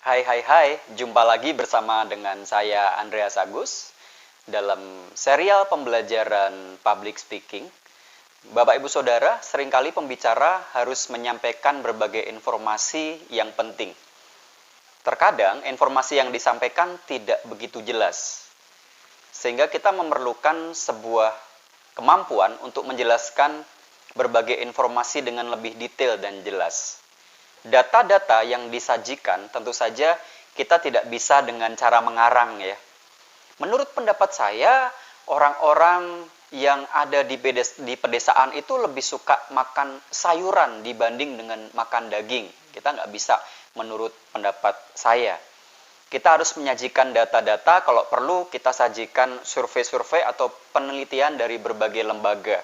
Hai hai hai, jumpa lagi bersama dengan saya Andreas Agus dalam serial pembelajaran public speaking. Bapak Ibu Saudara, seringkali pembicara harus menyampaikan berbagai informasi yang penting. Terkadang informasi yang disampaikan tidak begitu jelas, sehingga kita memerlukan sebuah kemampuan untuk menjelaskan berbagai informasi dengan lebih detail dan jelas. Data-data yang disajikan tentu saja kita tidak bisa dengan cara mengarang ya. Menurut pendapat saya, orang-orang yang ada di pedesaan itu lebih suka makan sayuran dibanding dengan makan daging. Kita nggak bisa menurut pendapat saya. Kita harus menyajikan data-data, kalau perlu kita sajikan survei-survei atau penelitian dari berbagai lembaga.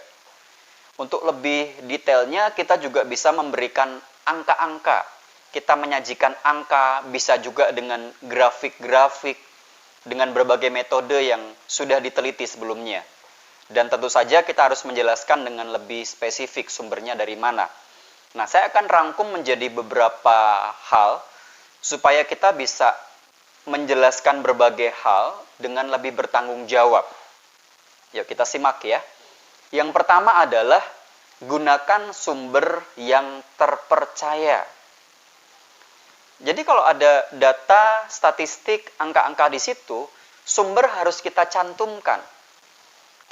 Untuk lebih detailnya, kita juga bisa memberikan angka-angka. Kita menyajikan angka, bisa juga dengan grafik-grafik, dengan berbagai metode yang sudah diteliti sebelumnya. Dan tentu saja kita harus menjelaskan dengan lebih spesifik sumbernya dari mana. Nah, saya akan rangkum menjadi beberapa hal supaya kita bisa menjelaskan berbagai hal dengan lebih bertanggung jawab. Yuk kita simak ya. Yang pertama adalah gunakan sumber yang terpercaya. Jadi kalau ada data, statistik, angka-angka di situ, sumber harus kita cantumkan.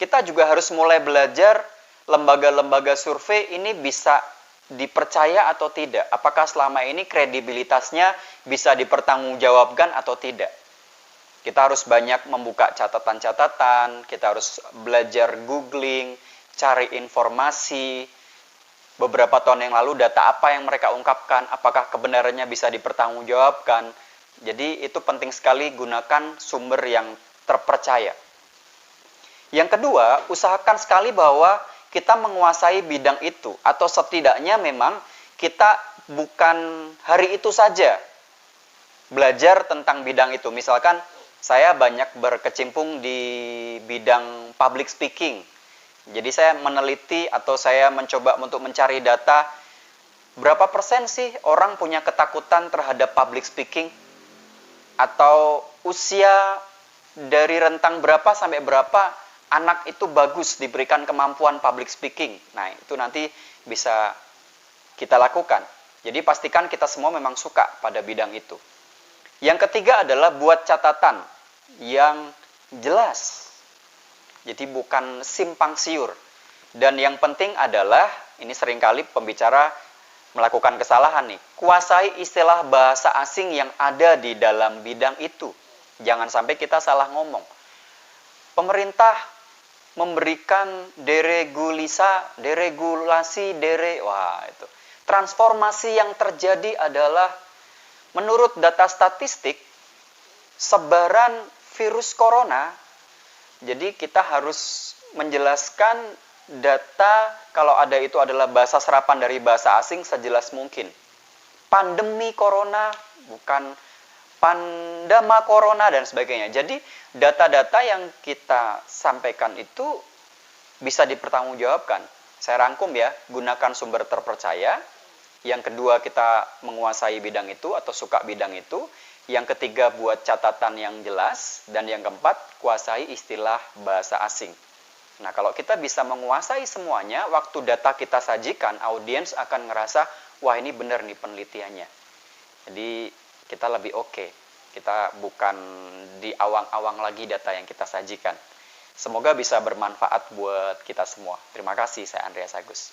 Kita juga harus mulai belajar lembaga-lembaga survei ini bisa dipercaya atau tidak. Apakah selama ini kredibilitasnya bisa dipertanggungjawabkan atau tidak. Kita harus banyak membuka catatan-catatan, kita harus belajar googling, cari informasi. Beberapa tahun yang lalu data apa yang mereka ungkapkan, apakah kebenarannya bisa dipertanggungjawabkan. Jadi itu penting sekali, gunakan sumber yang terpercaya. Yang kedua, usahakan sekali bahwa kita menguasai bidang itu, atau setidaknya memang kita bukan hari itu saja belajar tentang bidang itu. Misalkan saya banyak berkecimpung di bidang public speaking. Jadi saya meneliti atau saya mencoba untuk mencari data berapa persen sih orang punya ketakutan terhadap public speaking, atau usia dari rentang berapa sampai berapa anak itu bagus diberikan kemampuan public speaking. Nah, itu nanti bisa kita lakukan. Jadi pastikan kita semua memang suka pada bidang itu. Yang ketiga adalah buat catatan yang jelas. Jadi bukan simpang siur. Dan yang penting adalah, ini seringkali pembicara melakukan kesalahan nih, kuasai istilah bahasa asing yang ada di dalam bidang itu. Jangan sampai kita salah ngomong. Pemerintah memberikan transformasi yang terjadi adalah menurut data statistik sebaran virus corona. Jadi kita harus menjelaskan data kalau ada itu adalah bahasa serapan dari bahasa asing sejelas mungkin. Pandemi corona bukan pandama corona dan sebagainya. Jadi data-data yang kita sampaikan itu bisa dipertanggungjawabkan. Saya rangkum ya, gunakan sumber terpercaya. Yang kedua, kita menguasai bidang itu atau suka bidang itu. Yang ketiga, buat catatan yang jelas. Dan yang keempat, kuasai istilah bahasa asing. Nah, kalau kita bisa menguasai semuanya, waktu data kita sajikan, audiens akan ngerasa, wah ini benar nih penelitiannya. Jadi kita lebih oke. Kita bukan di awang-awang lagi data yang kita sajikan. Semoga bisa bermanfaat buat kita semua. Terima kasih, saya Andreas Agus.